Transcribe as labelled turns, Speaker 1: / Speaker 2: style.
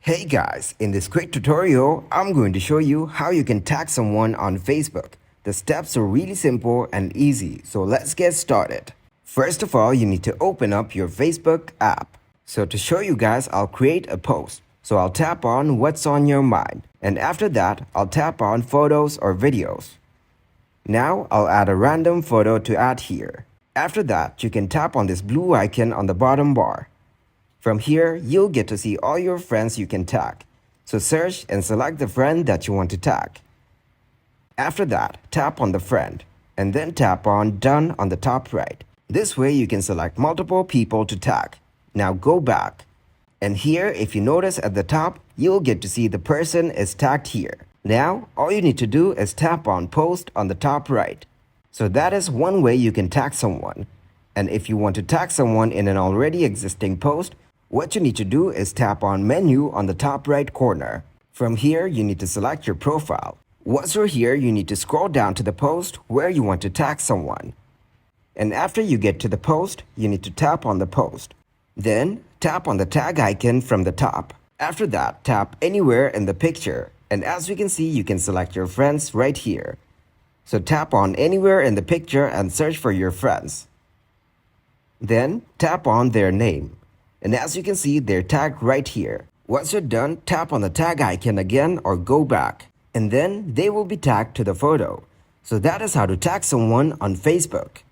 Speaker 1: Hey guys, in this quick tutorial, I'm going to show you how you can tag someone on Facebook. The steps are really simple and easy, so let's get started. First of all, you need to open up your Facebook app. So to show you guys, I'll create a post. So I'll tap on what's on your mind, and after that, I'll tap on photos or videos. Now I'll add a random photo to add here. After that, you can tap on this blue icon on the bottom bar. From here, you'll get to see all your friends you can tag. So search and select the friend that you want to tag. After that, tap on the friend and then tap on Done on the top right. This way you can select multiple people to tag. Now go back. And here, if you notice at the top, you'll get to see the person is tagged here. Now, all you need to do is tap on Post on the top right. So that is one way you can tag someone. And if you want to tag someone in an already existing post, what you need to do is tap on Menu on the top right corner. From here, you need to select your profile. Once you're here, you need to scroll down to the post where you want to tag someone. And after you get to the post, you need to tap on the post. Then, tap on the tag icon from the top. After that, tap anywhere in the picture. And as we can see, you can select your friends right here. So tap on anywhere in the picture and search for your friends. Then, tap on their name. And as you can see, they're tagged right here. Once you're done, tap on the tag icon again or go back. And then they will be tagged to the photo. So that is how to tag someone on Facebook.